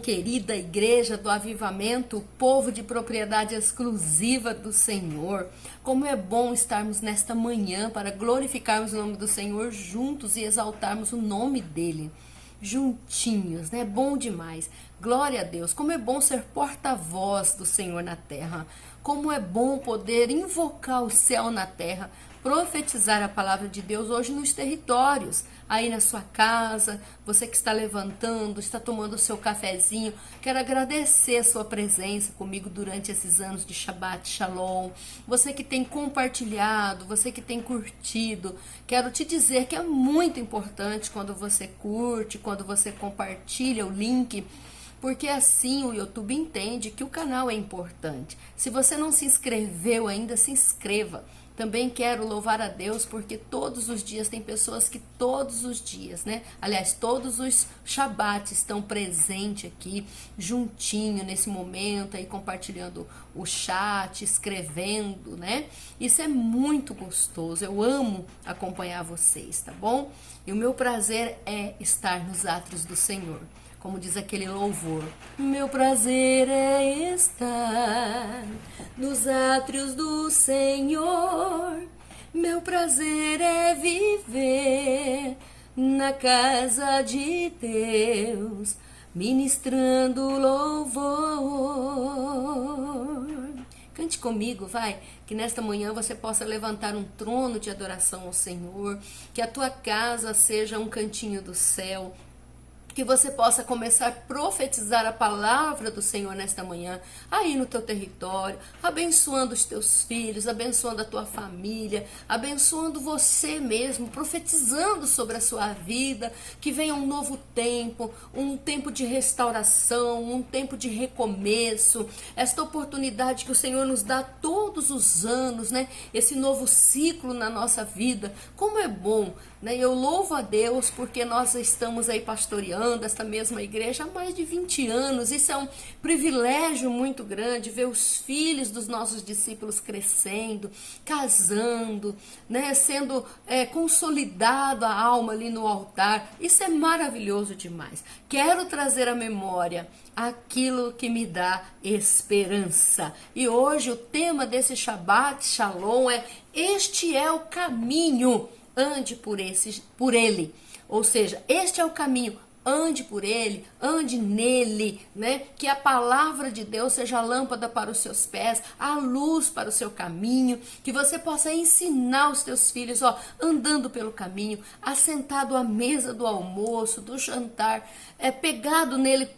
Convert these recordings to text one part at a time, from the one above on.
querida igreja do Avivamento, o povo de propriedade exclusiva do Senhor. Como é bom estarmos nesta manhã para glorificarmos o nome do Senhor juntos e exaltarmos o nome dele. Juntinhos, né? Bom demais. Glória a Deus. Como é bom ser porta-voz do Senhor na terra. Como é bom poder invocar o céu na terra, profetizar a palavra de Deus hoje nos territórios, aí na sua casa, você que está levantando, está tomando o seu cafezinho. Quero agradecer a sua presença comigo durante esses anos de Shabbat Shalom. Você que tem compartilhado, você que tem curtido. Quero te dizer que é muito importante quando você curte, quando você compartilha o link, porque assim o YouTube entende que o canal é importante. Se você não se inscreveu ainda, se inscreva. Também quero louvar a Deus porque todos os dias tem pessoas que todos os dias, né? Aliás, todos os Shabat estão presentes aqui, juntinho nesse momento, aí compartilhando o chat, escrevendo, né? Isso é muito gostoso, eu amo acompanhar vocês, tá bom? E o meu prazer é estar nos átrios do Senhor. Como diz aquele louvor, meu prazer é estar nos átrios do Senhor, meu prazer é viver na casa de Deus, ministrando louvor. Cante comigo, vai, que nesta manhã você possa levantar um trono de adoração ao Senhor, que a tua casa seja um cantinho do céu, que você possa começar a profetizar a palavra do Senhor nesta manhã, aí no teu território, abençoando os teus filhos, abençoando a tua família, abençoando você mesmo, profetizando sobre a sua vida, que venha um novo tempo, um tempo de restauração, um tempo de recomeço, esta oportunidade que o Senhor nos dá todos os anos, né? Esse novo ciclo na nossa vida, como é bom, né? Eu louvo a Deus porque nós estamos aí pastoreando esta mesma igreja há mais de 20 anos. Isso é um privilégio muito grande, ver os filhos dos nossos discípulos crescendo, casando, né, sendo consolidado a alma ali no altar. Isso é maravilhoso demais. Quero trazer à memória aquilo que me dá esperança. E hoje o tema desse Shabbat Shalom é: este é o caminho, ande por ele. Ou seja, este é o caminho, ande por ele, ande nele, né? Que a palavra de Deus seja a lâmpada para os seus pés, a luz para o seu caminho, que você possa ensinar os teus filhos, ó, andando pelo caminho, assentado à mesa do almoço, do jantar, pegado nele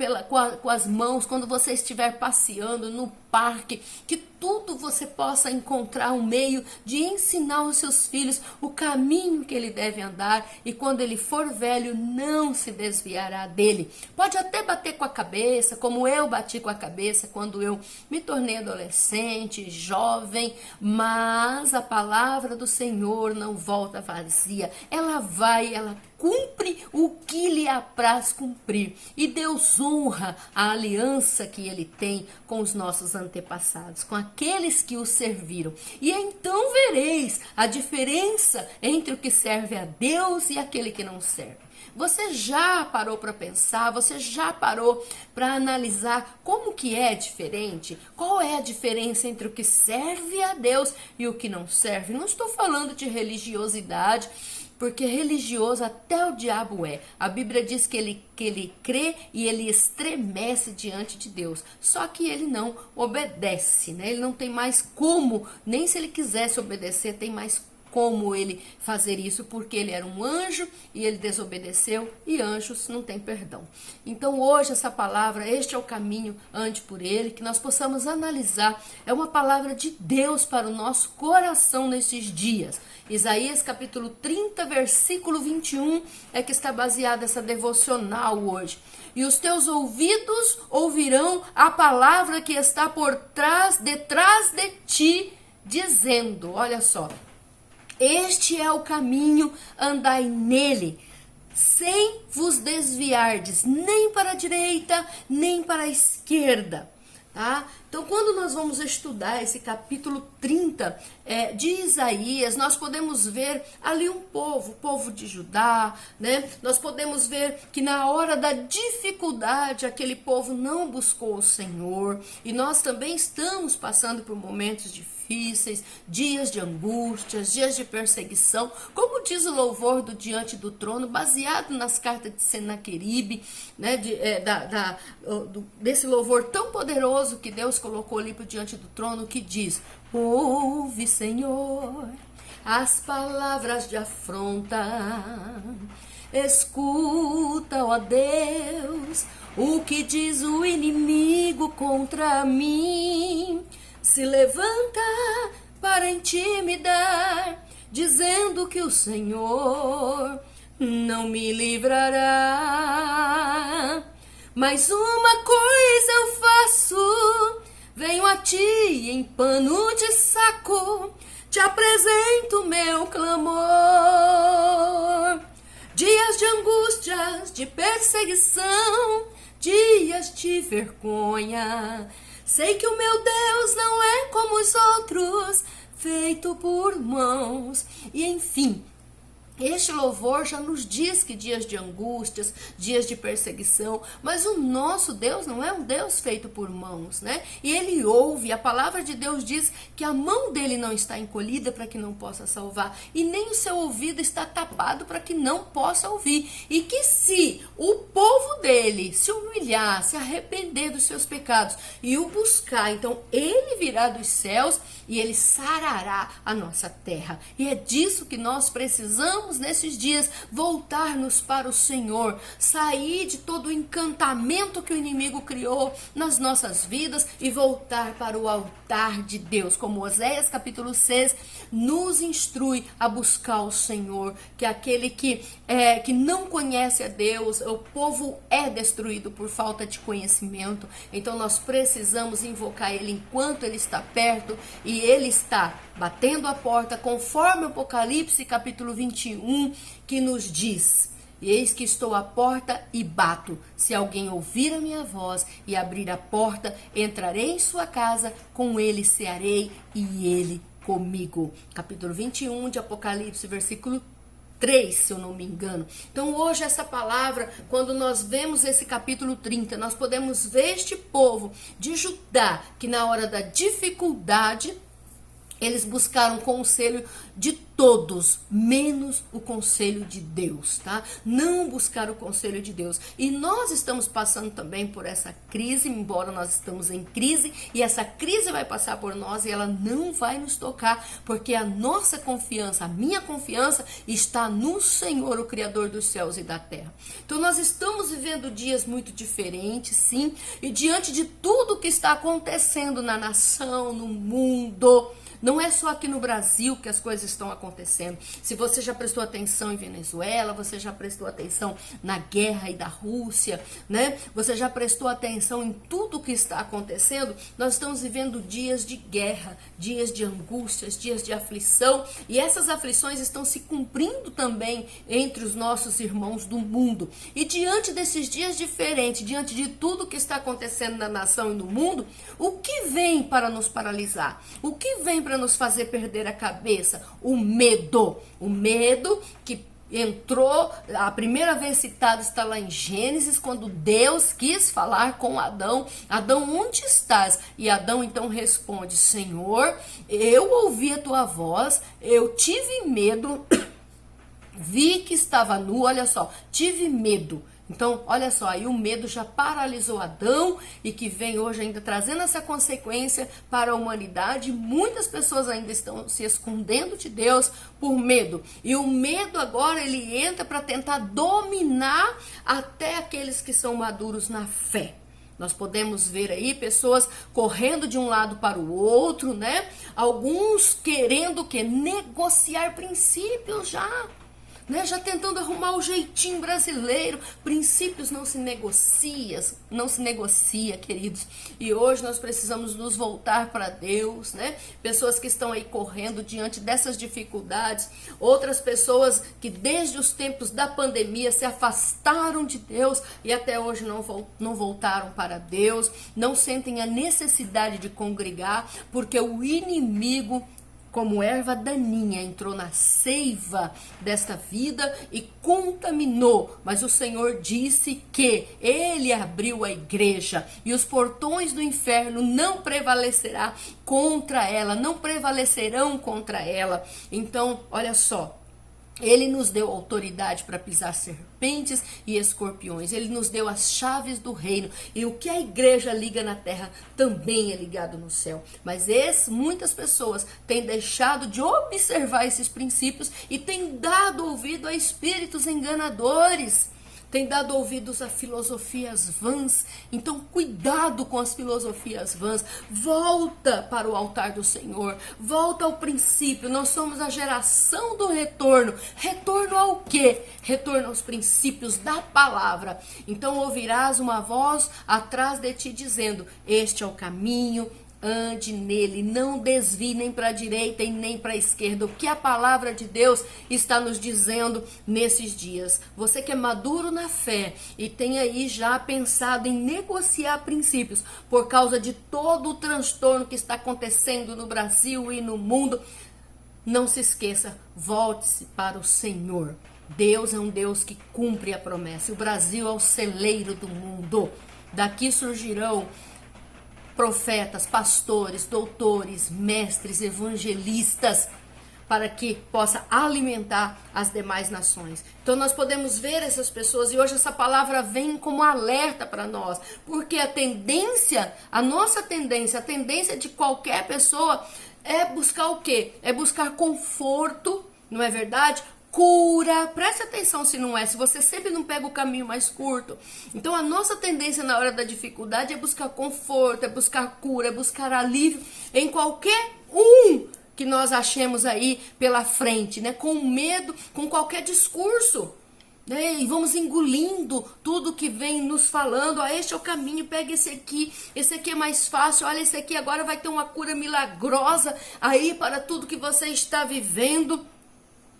com as mãos, quando você estiver passeando no parque, que tudo você possa encontrar um meio de ensinar os seus filhos o caminho que ele deve andar, e quando ele for velho não se desviará dele. Pode até bater com a cabeça, como eu bati com a cabeça quando eu me tornei adolescente, jovem, mas a palavra do Senhor não volta vazia, ela cumpre o que lhe apraz cumprir. E Deus honra a aliança que ele tem com os nossos antepassados, com aqueles que o serviram. E então vereis a diferença entre o que serve a Deus e aquele que não serve. Você já parou para pensar, você já parou para analisar como que é diferente? Qual é a diferença entre o que serve a Deus e o que não serve? Não estou falando de religiosidade, porque religioso até o diabo é. A Bíblia diz que ele crê e ele estremece diante de Deus. Só que ele não obedece, né? Ele não tem mais como, nem se ele quisesse obedecer, tem mais como ele fazer isso, porque ele era um anjo e ele desobedeceu, e anjos não têm perdão. Então hoje essa palavra, este é o caminho, ande por ele, que nós possamos analisar, é uma palavra de Deus para o nosso coração nesses dias. Isaías capítulo 30, versículo 21 é que está baseada essa devocional hoje. E os teus ouvidos ouvirão a palavra que está detrás de ti, dizendo, olha só, este é o caminho, andai nele, sem vos desviardes, nem para a direita, nem para a esquerda, tá? Então, quando nós vamos estudar esse capítulo 30 de Isaías, nós podemos ver ali um povo, o povo de Judá, né? Nós podemos ver que na hora da dificuldade, aquele povo não buscou o Senhor, e nós também estamos passando por momentos difíceis, dias de angústias, dias de perseguição, como diz o louvor do Diante do Trono, baseado nas cartas de Senaqueribe, né, desse louvor tão poderoso que Deus colocou ali por diante do trono, que diz: ouve, Senhor, as palavras de afronta, escuta, ó Deus, o que diz o inimigo contra mim. Se levanta para intimidar, dizendo que o Senhor não me livrará. Mas uma coisa eu faço, venho a ti em pano de saco, te apresento meu clamor. Dias de angústias, de perseguição, dias de vergonha. Sei que o meu Deus não é como os outros, feito por mãos. E enfim, este louvor já nos diz que dias de angústias, dias de perseguição, mas o nosso Deus não é um Deus feito por mãos, né? E Ele ouve, a palavra de Deus diz que a mão dele não está encolhida para que não possa salvar, e nem o seu ouvido está tapado para que não possa ouvir. E que se o povo dele se humilhar, se arrepender dos seus pecados e o buscar, então Ele virá dos céus e Ele sarará a nossa terra. E é disso que nós precisamos nesses dias, voltar-nos para o Senhor, sair de todo o encantamento que o inimigo criou nas nossas vidas e voltar para o altar de Deus, como Oséias capítulo 6 nos instrui a buscar o Senhor, que é aquele que não conhece a Deus, o povo é destruído por falta de conhecimento. Então nós precisamos invocar Ele enquanto Ele está perto, e Ele está batendo a porta, conforme o Apocalipse capítulo 21, que nos diz: eis que estou à porta e bato. Se alguém ouvir a minha voz e abrir a porta, entrarei em sua casa, com ele cearei e ele comigo. Capítulo 21 de Apocalipse, versículo 3, se eu não me engano. Então hoje essa palavra, quando nós vemos esse capítulo 30, nós podemos ver este povo de Judá, que na hora da dificuldade, eles buscaram o conselho de todos, menos o conselho de Deus, tá? Não buscaram o conselho de Deus. E nós estamos passando também por essa crise, embora nós estamos em crise, e essa crise vai passar por nós e ela não vai nos tocar, porque a nossa confiança, a minha confiança está no Senhor, o Criador dos céus e da terra. Então nós estamos vivendo dias muito diferentes, sim, e diante de tudo que está acontecendo na nação, no mundo, não é só aqui no Brasil que as coisas estão acontecendo. Se você já prestou atenção em Venezuela, você já prestou atenção na guerra aí da Rússia, né? Você já prestou atenção em tudo que está acontecendo? Nós estamos vivendo dias de guerra, dias de angústias, dias de aflição, e essas aflições estão se cumprindo também entre os nossos irmãos do mundo. E diante desses dias diferentes, diante de tudo que está acontecendo na nação e no mundo, o que vem para nos paralisar? O que vem para nos fazer perder a cabeça? O medo. O medo que entrou, a primeira vez citado está lá em Gênesis, quando Deus quis falar com Adão: Adão, onde estás? E Adão então responde: Senhor, eu ouvi a tua voz, eu tive medo, vi que estava nu, olha só, tive medo. Então, olha só, aí o medo já paralisou Adão, e que vem hoje ainda trazendo essa consequência para a humanidade. Muitas pessoas ainda estão se escondendo de Deus por medo. E o medo agora, ele entra para tentar dominar até aqueles que são maduros na fé. Nós podemos ver aí pessoas correndo de um lado para o outro, né? Alguns querendo o quê? Negociar princípios já. né? Já tentando arrumar o jeitinho brasileiro. Princípios não se negocia, queridos. E hoje nós precisamos nos voltar para Deus, né? Pessoas que estão aí correndo diante dessas dificuldades, outras pessoas que desde os tempos da pandemia se afastaram de Deus e até hoje não voltaram para Deus, não sentem a necessidade de congregar, porque o inimigo, como erva daninha, entrou na seiva desta vida e contaminou. Mas o Senhor disse que Ele abriu a igreja e os portões do inferno não prevalecerão contra ela. Então, olha só. Ele nos deu autoridade para pisar serpentes e escorpiões. Ele nos deu as chaves do reino. E o que a igreja liga na terra também é ligado no céu. Mas muitas pessoas têm deixado de observar esses princípios e têm dado ouvido a espíritos enganadores. Tem dado ouvidos a filosofias vãs. Então, cuidado com as filosofias vãs. Volta para o altar do Senhor. Volta ao princípio. Nós somos a geração do retorno. Retorno ao quê? Retorno aos princípios da palavra. Então, ouvirás uma voz atrás de ti dizendo: este é o caminho, ande nele, não desvie nem para a direita e nem para a esquerda. O que a palavra de Deus está nos dizendo nesses dias? Você que é maduro na fé e tem aí já pensado em negociar princípios por causa de todo o transtorno que está acontecendo no Brasil e no mundo, não se esqueça, volte-se para o Senhor. Deus é um Deus que cumpre a promessa. O Brasil é o celeiro do mundo. Daqui surgirão profetas, pastores, doutores, mestres, evangelistas, para que possa alimentar as demais nações. Então nós podemos ver essas pessoas, e hoje essa palavra vem como alerta para nós, porque a nossa tendência, a tendência de qualquer pessoa é buscar o quê? É buscar conforto, não é verdade? Cura, preste atenção se não é, se você sempre não pega o caminho mais curto. Então a nossa tendência na hora da dificuldade é buscar conforto, é buscar cura, é buscar alívio em qualquer que nós achemos aí pela frente, né? Com medo, com qualquer discurso, né? E vamos engolindo tudo que vem nos falando. Este é o caminho, pega esse aqui é mais fácil, olha esse aqui agora vai ter uma cura milagrosa aí para tudo que você está vivendo.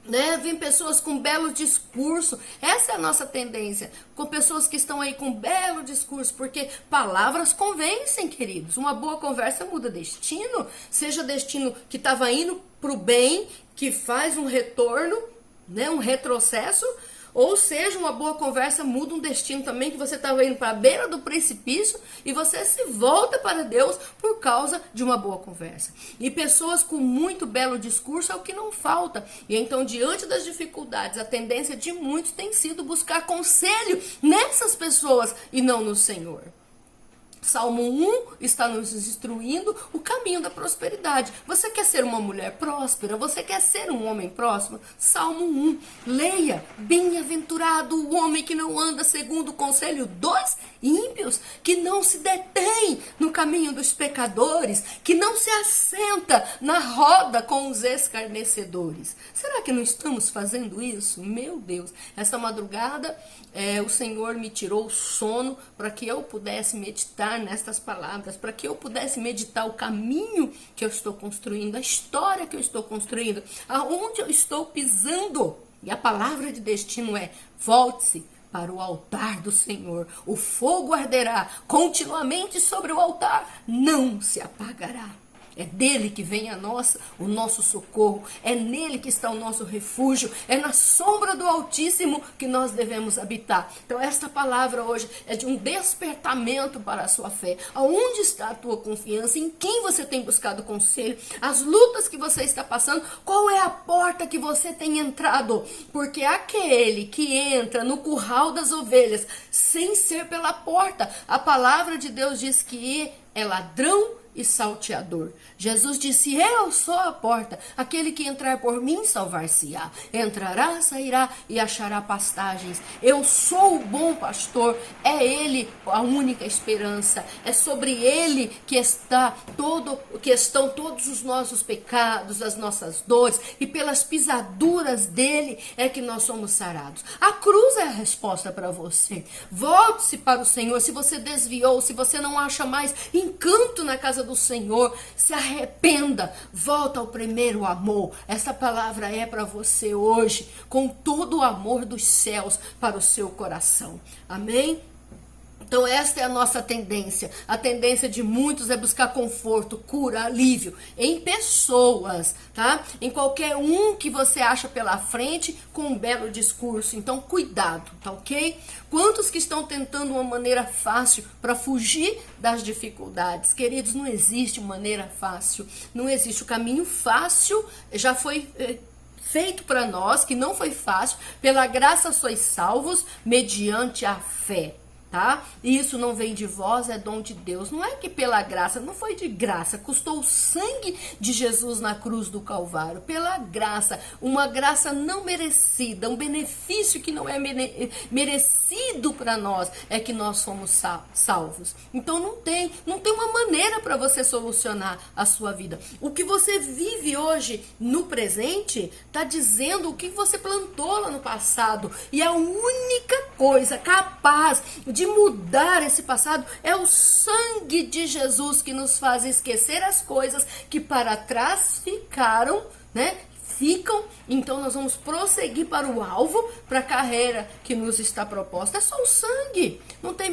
Né? Vem pessoas com belo discurso. Essa é a nossa tendência, com pessoas que estão aí com belo discurso, porque palavras convencem, queridos. Uma boa conversa muda destino, seja destino que estava indo para o bem, que faz um retorno, né? Um retrocesso, ou seja, uma boa conversa muda um destino também, que você estava indo para a beira do precipício e você se volta para Deus por causa de uma boa conversa. E pessoas com muito belo discurso é o que não falta. E então, diante das dificuldades, a tendência de muitos tem sido buscar conselho nessas pessoas e não no Senhor. Salmo 1 está nos instruindo o caminho da prosperidade. Você quer ser uma mulher próspera? Você quer ser um homem próspero? Salmo 1, leia. Bem-aventurado o homem que não anda segundo o conselho dos ímpios, que não se detém no caminho dos pecadores, que não se assenta na roda com os escarnecedores. Será que não estamos fazendo isso? Meu Deus, esta madrugada o Senhor me tirou o sono para que eu pudesse meditar nestas palavras, para que eu pudesse meditar o caminho que eu estou construindo, a história que eu estou construindo, aonde eu estou pisando. E a palavra de destino é: volte-se para o altar do Senhor. O fogo arderá continuamente sobre o altar, não se apagará. É dele que vem o nosso socorro, é nele que está o nosso refúgio, é na sombra do Altíssimo que nós devemos habitar. Então esta palavra hoje é de um despertamento para a sua fé. Aonde está a tua confiança? Em quem você tem buscado conselho? As lutas que você está passando, qual é a porta que você tem entrado? Porque aquele que entra no curral das ovelhas sem ser pela porta, a palavra de Deus diz que é ladrão e salteador. Jesus disse: eu sou a porta, aquele que entrar por mim salvar-se-á. Entrará, sairá e achará pastagens. Eu sou o bom pastor, é ele a única esperança. É sobre ele que estão todos os nossos pecados, as nossas dores, e pelas pisaduras dele é que nós somos sarados. A cruz é a resposta para você. Volte-se para o Senhor. Se você desviou, se você não acha mais encanto na casa do Senhor, se arrependa, volta ao primeiro amor. Essa palavra é para você hoje, com todo o amor dos céus para o seu coração. Amém? Então esta é a nossa tendência. A tendência de muitos é buscar conforto, cura, alívio em pessoas, tá? Em qualquer um que você acha pela frente com um belo discurso. Então cuidado, tá ok? Quantos que estão tentando uma maneira fácil para fugir das dificuldades? Queridos, não existe maneira fácil. Não existe. O caminho fácil já foi feito para nós, que não foi fácil. Pela graça sois salvos mediante a fé. Tá? Isso não vem de vós, é dom de Deus. Não é que pela graça, não foi de graça, custou o sangue de Jesus na cruz do Calvário, pela graça, uma graça não merecida, um benefício que não é merecido para nós, é que nós somos salvos. Então não tem uma maneira para você solucionar a sua vida. O que você vive hoje no presente está dizendo o que você plantou lá no passado, e a única coisa capaz de mudar esse passado é o sangue de Jesus, que nos faz esquecer as coisas que para trás ficaram, né? Então nós vamos prosseguir para o alvo, para a carreira que nos está proposta. É só o sangue, não tem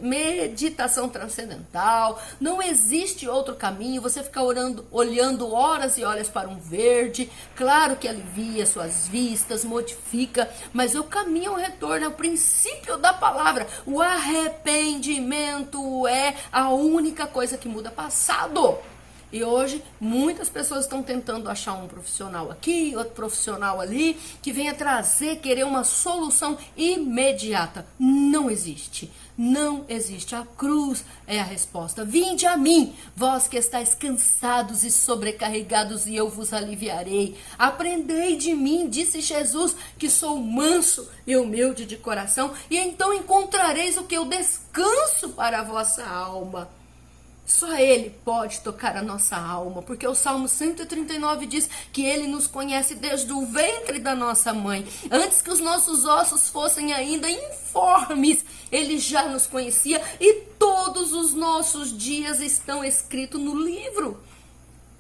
meditação transcendental, não existe outro caminho. Você fica olhando horas e horas para um verde, claro que alivia suas vistas, modifica, mas o caminho ao retorno é o princípio da palavra. O arrependimento é a única coisa que muda passado. E hoje muitas pessoas estão tentando achar um profissional aqui, outro profissional ali, que venha querer uma solução imediata. Não existe. Não existe. A cruz é a resposta. Vinde a mim, vós que estáis cansados e sobrecarregados, e eu vos aliviarei. Aprendei de mim, disse Jesus, que sou manso e humilde de coração, e então encontrareis o que eu descanso para a vossa alma. Só Ele pode tocar a nossa alma, porque o Salmo 139 diz que Ele nos conhece desde o ventre da nossa mãe. Antes que os nossos ossos fossem ainda informes, Ele já nos conhecia, e todos os nossos dias estão escritos no livro.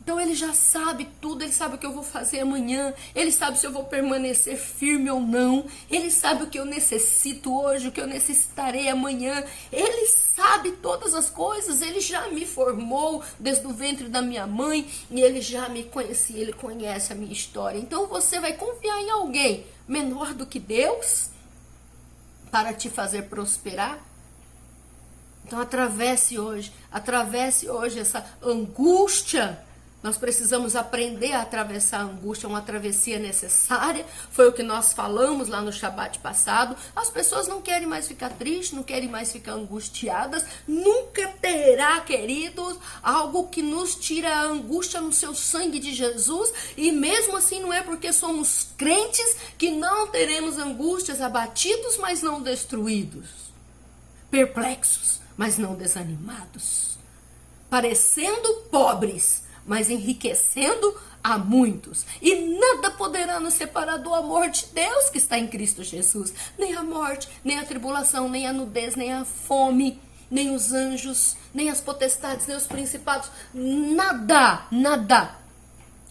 Então Ele já sabe tudo, Ele sabe o que eu vou fazer amanhã, Ele sabe se eu vou permanecer firme ou não, Ele sabe o que eu necessito hoje, o que eu necessitarei amanhã, Ele sabe todas as coisas, Ele já me formou desde o ventre da minha mãe, e Ele já me conhecia, Ele conhece a minha história. Então você vai confiar em alguém menor do que Deus para te fazer prosperar? Então atravesse hoje essa angústia. Nós precisamos aprender a atravessar a angústia, uma travessia necessária. Foi o que nós falamos lá no Shabat passado. As pessoas não querem mais ficar tristes, não querem mais ficar angustiadas. Nunca terá, queridos, algo que nos tira a angústia no seu sangue de Jesus. E mesmo assim não é porque somos crentes que não teremos angústias, abatidos, mas não destruídos. Perplexos, mas não desanimados. Parecendo pobres, mas enriquecendo a muitos. E nada poderá nos separar do amor de Deus que está em Cristo Jesus. Nem a morte, nem a tribulação, nem a nudez, nem a fome, nem os anjos, nem as potestades, nem os principados. Nada, nada.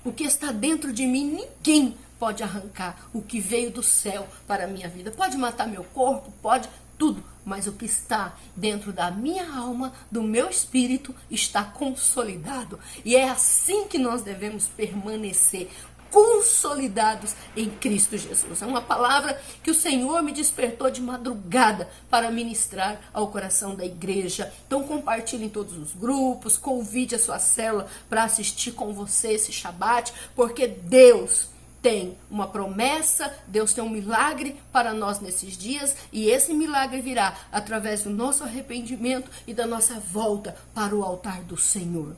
O que está dentro de mim, ninguém pode arrancar. O que veio do céu para a minha vida. Pode matar meu corpo, pode tudo. Mas o que está dentro da minha alma, do meu espírito, está consolidado. E é assim que nós devemos permanecer, consolidados em Cristo Jesus. É uma palavra que o Senhor me despertou de madrugada para ministrar ao coração da igreja. Então compartilhe em todos os grupos, convide a sua célula para assistir com você esse Shabat, porque Deus tem uma promessa, Deus tem um milagre para nós nesses dias, e esse milagre virá através do nosso arrependimento e da nossa volta para o altar do Senhor.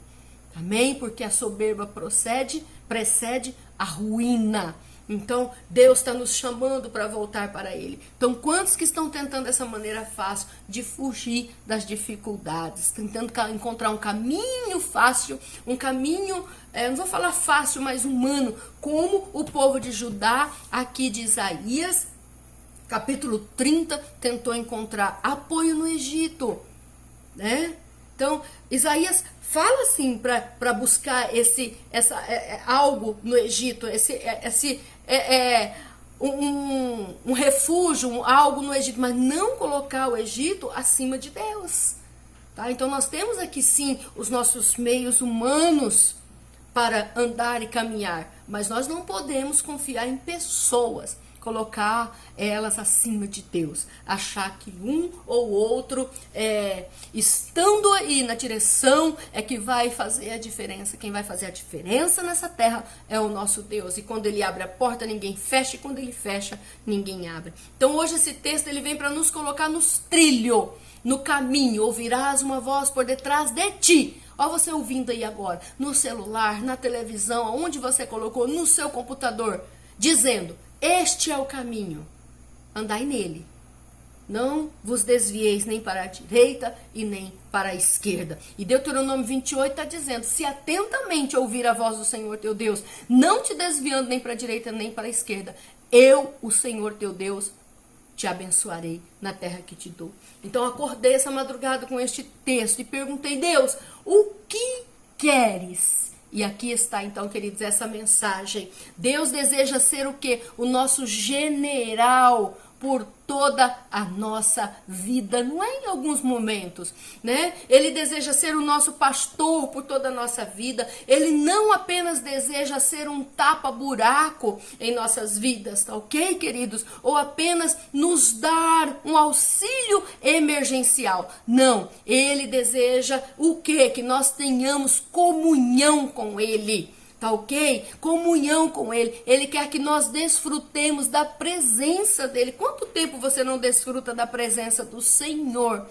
Amém? Porque a soberba precede a ruína. Então, Deus está nos chamando para voltar para Ele. Então, quantos que estão tentando essa maneira fácil de fugir das dificuldades, tentando encontrar um caminho fácil, um caminho, não vou falar fácil, mas humano, como o povo de Judá, aqui de Isaías, capítulo 30, tentou encontrar apoio no Egito, né? Então, Isaías fala assim para buscar algo no Egito, um refúgio, algo no Egito, mas não colocar o Egito acima de Deus. Tá? Então nós temos aqui sim os nossos meios humanos para andar e caminhar, mas nós não podemos confiar em pessoas, colocar elas acima de Deus, achar que um ou outro, estando aí na direção, é que vai fazer a diferença. Quem vai fazer a diferença nessa terra é o nosso Deus, e quando Ele abre a porta, ninguém fecha, e quando Ele fecha, ninguém abre. Então hoje esse texto ele vem para nos colocar nos trilhos, no caminho. Ouvirás uma voz por detrás de ti. Ó, você ouvindo aí agora, no celular, na televisão, aonde você colocou, no seu computador, dizendo: este é o caminho, andai nele. Não vos desvieis nem para a direita e nem para a esquerda. E Deuteronômio 28 está dizendo: se atentamente ouvir a voz do Senhor teu Deus, não te desviando nem para a direita nem para a esquerda, eu, o Senhor teu Deus, te abençoarei na terra que te dou. Então acordei essa madrugada com este texto e perguntei: Deus, o que queres? E aqui está, então, queridos, essa mensagem. Deus deseja ser o quê? O nosso general por toda a nossa vida, não é em alguns momentos, né? Ele deseja ser o nosso pastor por toda a nossa vida. Ele não apenas deseja ser um tapa-buraco em nossas vidas, tá ok, queridos? Ou apenas nos dar um auxílio emergencial. Não, Ele deseja o quê? Que nós tenhamos comunhão com Ele. Tá ok? Comunhão com Ele. Ele quer que nós desfrutemos da presença dEle. Quanto tempo você não desfruta da presença do Senhor?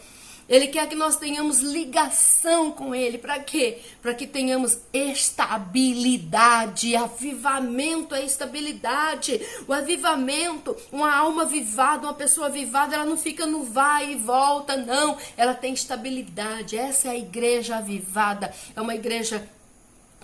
Ele quer que nós tenhamos ligação com Ele. Para quê? Para que tenhamos estabilidade. Avivamento é estabilidade. O avivamento, uma alma avivada, uma pessoa avivada, ela não fica no vai e volta, não. Ela tem estabilidade. Essa é a igreja avivada. É uma igreja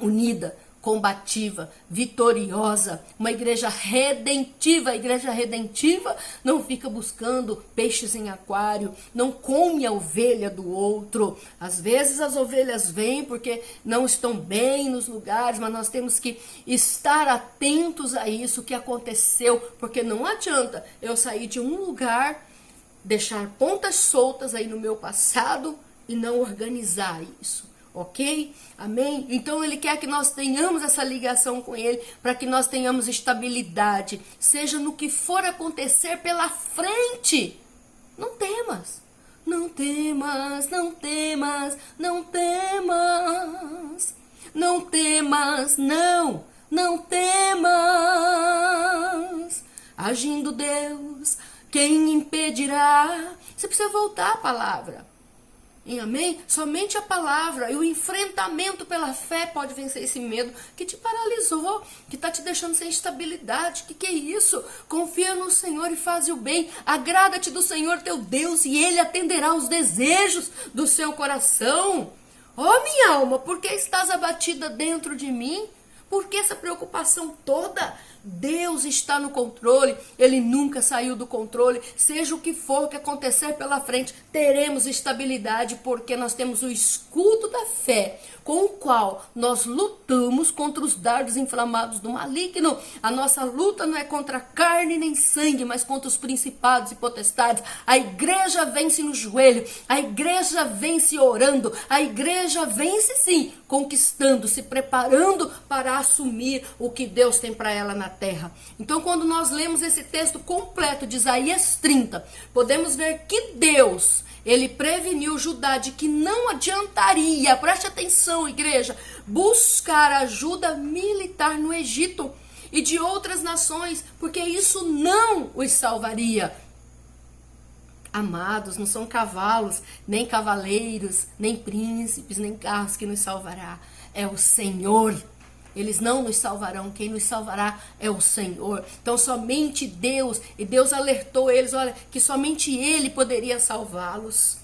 unida, combativa, vitoriosa, uma igreja redentiva. A igreja redentiva não fica buscando peixes em aquário, não come a ovelha do outro. Às vezes as ovelhas vêm porque não estão bem nos lugares, mas nós temos que estar atentos a isso que aconteceu, porque não adianta eu sair de um lugar, deixar pontas soltas aí no meu passado e não organizar isso. Ok? Amém? Então Ele quer que nós tenhamos essa ligação com Ele, para que nós tenhamos estabilidade, seja no que for acontecer pela frente. Não temas, não temas, não temas, não temas, não temas, não temas. Agindo Deus, quem impedirá? Você precisa voltar à palavra. Amém? Somente a palavra e o enfrentamento pela fé pode vencer esse medo que te paralisou, que está te deixando sem estabilidade. Que é isso? Confia no Senhor e faz o bem. Agrada-te do Senhor teu Deus e Ele atenderá os desejos do seu coração. Ó, minha alma, por que estás abatida dentro de mim? Por que essa preocupação toda? Deus está no controle, Ele nunca saiu do controle. Seja o que for que acontecer pela frente, teremos estabilidade, porque nós temos o escudo da fé, com o qual nós lutamos contra os dardos inflamados do maligno. A nossa luta não é contra carne nem sangue, mas contra os principados e potestades. A igreja vence no joelho, a igreja vence orando, a igreja vence sim, conquistando, se preparando para assumir o que Deus tem para ela na terra. Então, quando nós lemos esse texto completo de Isaías 30, podemos ver que Deus, Ele preveniu Judá de que não adiantaria, preste atenção, igreja, buscar ajuda militar no Egito. e de outras nações, porque isso não os salvaria. Amados, não são cavalos, nem cavaleiros, nem príncipes, nem carros que nos salvará. É o Senhor. Eles não nos salvarão, quem nos salvará é o Senhor. Então somente Deus, e Deus alertou eles, olha, que somente Ele poderia salvá-los.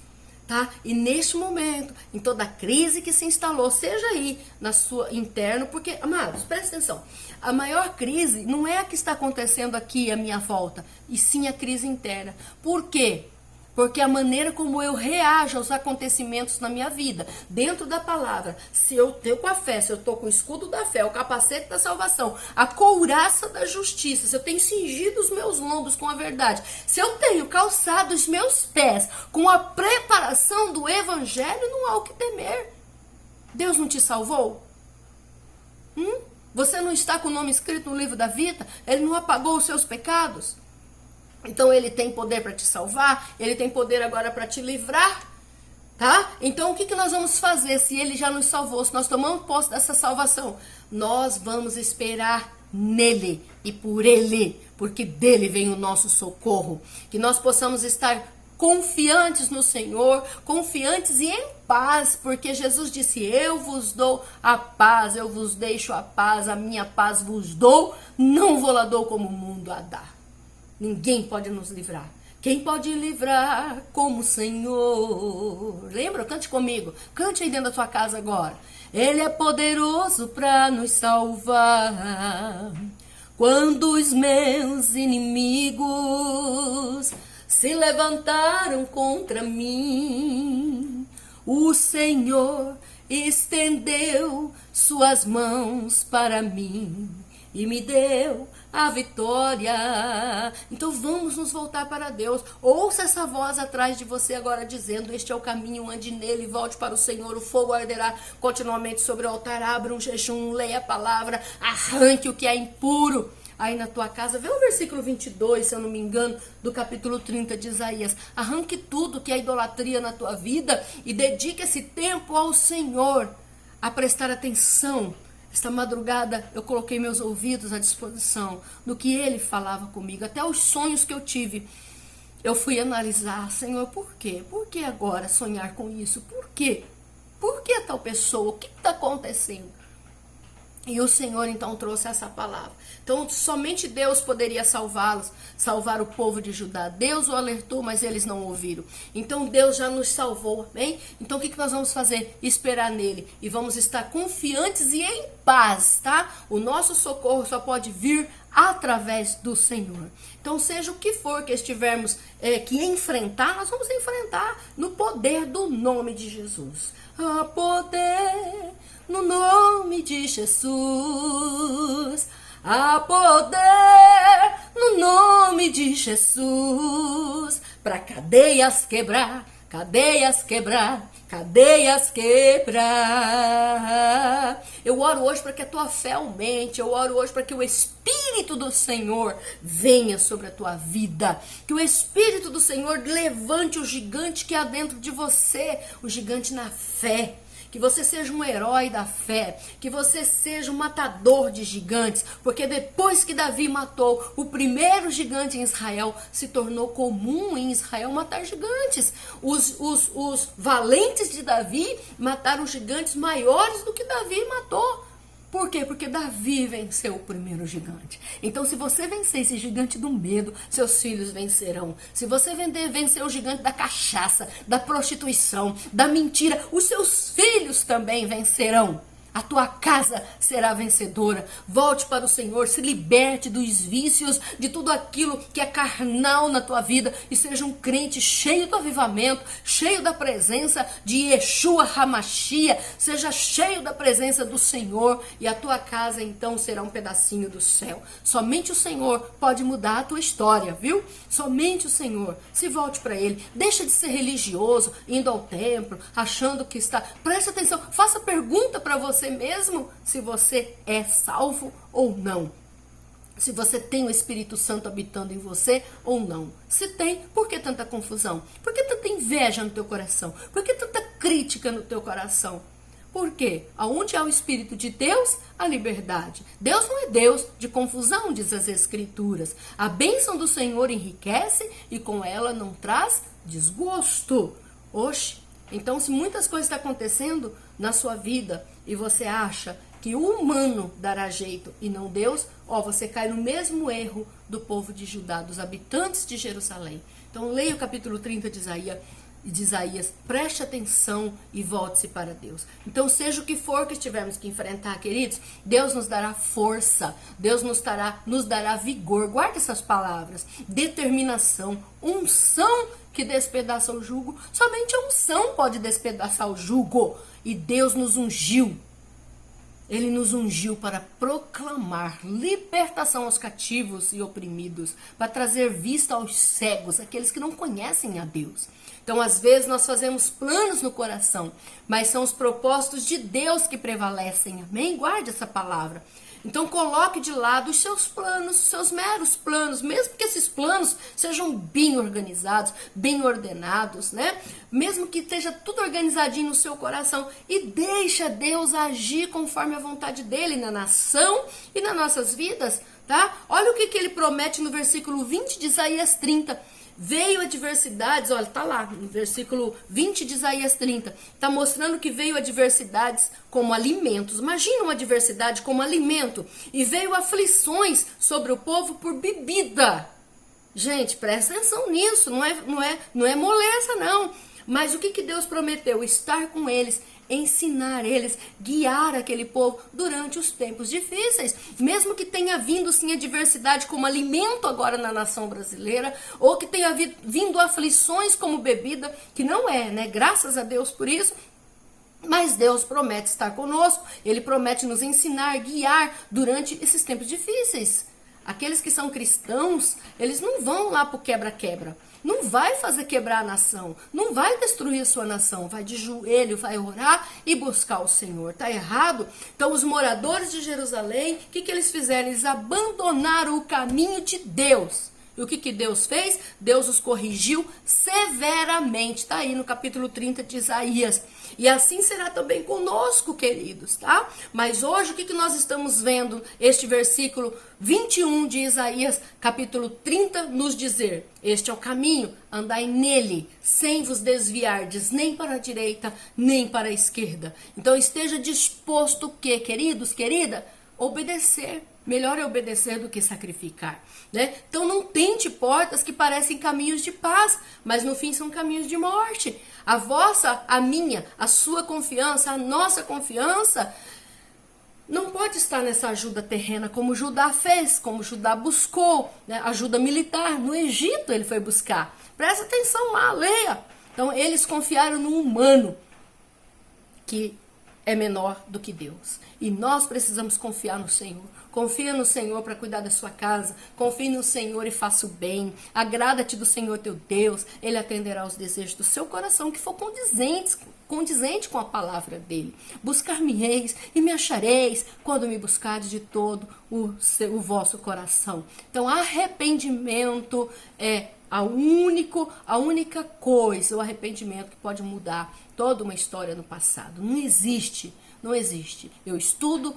Tá? E neste momento, em toda a crise que se instalou, seja aí na sua interno, porque, amados, presta atenção, a maior crise não é a que está acontecendo aqui à minha volta, e sim a crise interna. Por quê? Porque a maneira como eu reajo aos acontecimentos na minha vida, dentro da palavra, se eu estou com a fé, se eu estou com o escudo da fé, o capacete da salvação, a couraça da justiça, se eu tenho cingido os meus lombos com a verdade, se eu tenho calçado os meus pés com a preparação do evangelho, não há o que temer. Deus não te salvou? Você não está com o nome escrito no livro da vida? Ele não apagou os seus pecados? Então ele tem poder para te salvar, ele tem poder agora para te livrar, tá? Então o que nós vamos fazer se ele já nos salvou, se nós tomamos posse dessa salvação? Nós vamos esperar nele e por ele, porque dele vem o nosso socorro. Que nós possamos estar confiantes no Senhor, confiantes e em paz, porque Jesus disse, eu vos dou a paz, eu vos deixo a paz, a minha paz vos dou, não vou lá dou como o mundo a dar. Ninguém pode nos livrar. Quem pode livrar como o Senhor? Lembra? Cante comigo. Cante aí dentro da sua casa agora. Ele é poderoso para nos salvar. Quando os meus inimigos se levantaram contra mim, o Senhor estendeu suas mãos para mim e me deu a vitória. Então vamos nos voltar para Deus. Ouça essa voz atrás de você agora dizendo, este é o caminho, ande nele, volte para o Senhor, o fogo arderá continuamente sobre o altar, abra um jejum, leia a palavra, arranque o que é impuro aí na tua casa. Vê o versículo 22, se eu não me engano, do capítulo 30 de Isaías. Arranque tudo que é idolatria na tua vida e dedique esse tempo ao Senhor, a prestar atenção. Esta madrugada eu coloquei meus ouvidos à disposição no que ele falava comigo, até os sonhos que eu tive. Eu fui analisar, Senhor, por quê? Por que agora sonhar com isso? Por quê? Por que tal pessoa? O que está acontecendo? E o Senhor então trouxe essa palavra. Então somente Deus poderia salvá-los, salvar o povo de Judá. Deus o alertou, mas eles não ouviram. Então Deus já nos salvou, amém? Então o que nós vamos fazer? Esperar nele. E vamos estar confiantes e em paz, tá? O nosso socorro só pode vir através do Senhor. Então seja o que for que estivermos que enfrentar, nós vamos enfrentar no poder do nome de Jesus. Há poder no nome de Jesus, há poder no nome de Jesus, para cadeias quebrar, cadeias quebrar, cadeias quebrar. Eu oro hoje para que a tua fé aumente, eu oro hoje para que o Espírito do Senhor venha sobre a tua vida, que o Espírito do Senhor levante o gigante que há dentro de você, o gigante na fé. Que você seja um herói da fé, que você seja um matador de gigantes, porque depois que Davi matou o primeiro gigante em Israel, se tornou comum em Israel matar gigantes. Os valentes de Davi mataram gigantes maiores do que Davi matou. Por quê? Porque Davi venceu o primeiro gigante. Então, se você vencer esse gigante do medo, seus filhos vencerão. Se você vencer o gigante da cachaça, da prostituição, da mentira, os seus filhos também vencerão. A tua casa será vencedora. Volte para o Senhor, se liberte dos vícios, de tudo aquilo que é carnal na tua vida e seja um crente cheio do avivamento, cheio da presença de Yeshua Hamashia, seja cheio da presença do Senhor e a tua casa então será um pedacinho do céu. Somente o Senhor pode mudar a tua história, viu? Somente o Senhor. Se volte para Ele. Deixa de ser religioso, indo ao templo, achando que está... Presta atenção, faça pergunta para você mesmo se você é salvo ou não. Se você tem o Espírito Santo habitando em você ou não. Se tem, por que tanta confusão? Por que tanta inveja no teu coração? Por que tanta crítica no teu coração? Por quê? Aonde há o Espírito de Deus, a liberdade. Deus não é Deus de confusão, diz as Escrituras. A bênção do Senhor enriquece e com ela não traz desgosto. Oxe, então se muitas coisas estão acontecendo na sua vida e você acha que o humano dará jeito e não Deus, você cai no mesmo erro do povo de Judá, dos habitantes de Jerusalém. Então leia o capítulo 30 de Isaías, preste atenção e volte-se para Deus. Então seja o que for que tivermos que enfrentar, queridos, Deus nos dará força, Deus nos dará vigor. Guarde essas palavras: determinação, unção que despedaça o jugo. Somente a unção pode despedaçar o jugo. E Deus nos ungiu. Ele nos ungiu para proclamar libertação aos cativos e oprimidos, para trazer vista aos cegos, aqueles que não conhecem a Deus. Então, às vezes, nós fazemos planos no coração, mas são os propósitos de Deus que prevalecem. Amém? Guarde essa palavra. Então, coloque de lado os seus planos, os seus meros planos, mesmo que esses planos sejam bem organizados, bem ordenados, né? Mesmo que esteja tudo organizadinho no seu coração, e deixa Deus agir conforme a vontade dele na nação e nas nossas vidas, tá? Olha o que ele promete no versículo 20 de Isaías 30. Veio adversidades, olha, tá lá, no versículo 20 de Isaías 30, tá mostrando que veio adversidades como alimentos. Imagina uma adversidade como alimento. E veio aflições sobre o povo por bebida. Gente, presta atenção nisso, não é moleza não. Mas o que Deus prometeu? Estar com eles, ensinar eles, guiar aquele povo durante os tempos difíceis. Mesmo que tenha vindo sim adversidade como alimento agora na nação brasileira, ou que tenha vindo aflições como bebida, que não é, né? Graças a Deus por isso. Mas Deus promete estar conosco, Ele promete nos ensinar, guiar durante esses tempos difíceis. Aqueles que são cristãos, eles não vão lá pro quebra-quebra. Não vai fazer quebrar a nação, não vai destruir a sua nação, vai de joelho, vai orar e buscar o Senhor. Tá errado? Então os moradores de Jerusalém, o que eles fizeram? Eles abandonaram o caminho de Deus. E o que Deus fez? Deus os corrigiu severamente. Está aí no capítulo 30 de Isaías. E assim será também conosco, queridos, tá? Mas hoje o que nós estamos vendo? Este versículo 21 de Isaías, capítulo 30, nos dizer: este é o caminho, andai nele, sem vos desviardes, nem para a direita, nem para a esquerda. Então esteja disposto o quê, queridos, querida? Obedecer. Melhor é obedecer do que sacrificar, né? Então não tente portas que parecem caminhos de paz, mas no fim são caminhos de morte. A vossa, a minha, a sua confiança, a nossa confiança não pode estar nessa ajuda terrena como Judá fez, como Judá buscou, né? Ajuda militar. No Egito ele foi buscar. Presta atenção lá, leia. Então eles confiaram no humano, que é menor do que Deus. E nós precisamos confiar no Senhor. Confia no Senhor para cuidar da sua casa. Confie no Senhor e faça o bem. Agrada-te do Senhor teu Deus. Ele atenderá os desejos do seu coração que for condizente com a palavra dele. Buscar-me-eis e me achareis quando me buscardes de todo o vosso coração. Então, arrependimento é a única coisa, o arrependimento que pode mudar toda uma história no passado. Não existe. Eu estudo,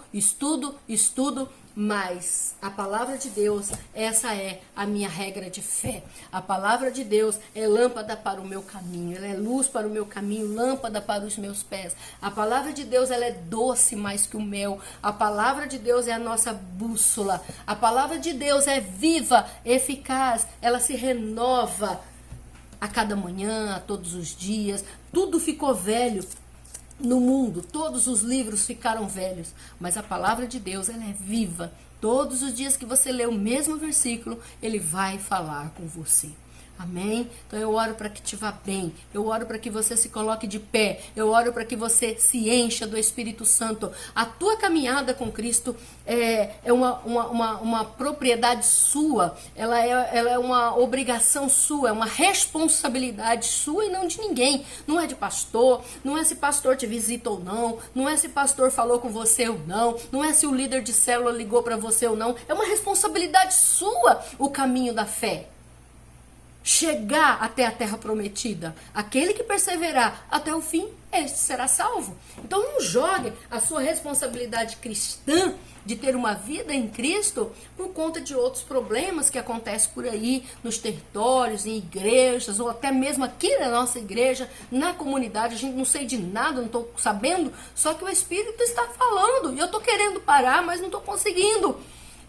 mas a palavra de Deus, essa é a minha regra de fé. A palavra de Deus é lâmpada para o meu caminho, ela é luz para o meu caminho, lâmpada para os meus pés. A palavra de Deus, ela é doce mais que o mel. A palavra de Deus é a nossa bússola. A palavra de Deus é viva, eficaz, ela se renova a cada manhã, a todos os dias. Tudo ficou velho no mundo, todos os livros ficaram velhos, mas a palavra de Deus, ela é viva. Todos os dias que você lê o mesmo versículo, ele vai falar com você. Amém? Então eu oro para que te vá bem, eu oro para que você se coloque de pé, eu oro para que você se encha do Espírito Santo. A tua caminhada com Cristo é uma propriedade sua, ela é uma obrigação sua, é uma responsabilidade sua e não de ninguém. Não é de pastor, não é se pastor te visita ou não, não é se pastor falou com você ou não, não é se o líder de célula ligou para você ou não, é uma responsabilidade sua o caminho da fé. chegar até a terra prometida. Aquele que perseverar até o fim, este será salvo. Então não jogue a sua responsabilidade cristã de ter uma vida em Cristo por conta de outros problemas que acontecem por aí, nos territórios, em igrejas, ou até mesmo aqui na nossa igreja, na comunidade. A gente não sei de nada, não estou sabendo, só que o Espírito está falando, e eu estou querendo parar, mas não estou conseguindo.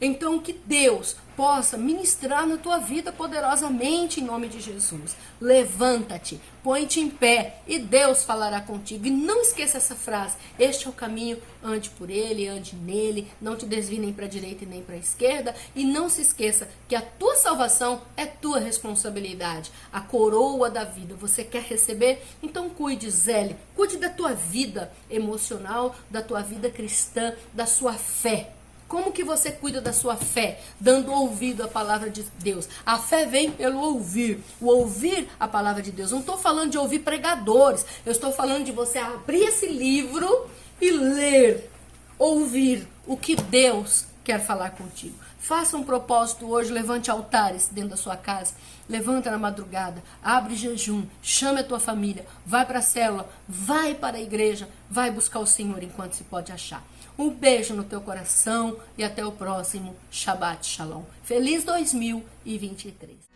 Então que Deus possa ministrar na tua vida poderosamente em nome de Jesus. Levanta-te, põe-te em pé e Deus falará contigo. E não esqueça essa frase: este é o caminho, ande por ele, ande nele, não te desvie nem para a direita e nem para a esquerda. E não se esqueça que a tua salvação é tua responsabilidade. A coroa da vida você quer receber? Então cuide, zele, cuide da tua vida emocional, da tua vida cristã, da sua fé. Como que você cuida da sua fé? Dando ouvido à palavra de Deus. A fé vem pelo ouvir. O ouvir a palavra de Deus. Não estou falando de ouvir pregadores. Eu estou falando de você abrir esse livro e ler. Ouvir o que Deus quer falar contigo. Faça um propósito hoje. Levante altares dentro da sua casa. Levanta na madrugada. Abre jejum. Chame a tua família. Vai para a célula. Vai para a igreja. Vai buscar o Senhor enquanto se pode achar. Um beijo no teu coração e até o próximo Shabbat Shalom. Feliz 2023.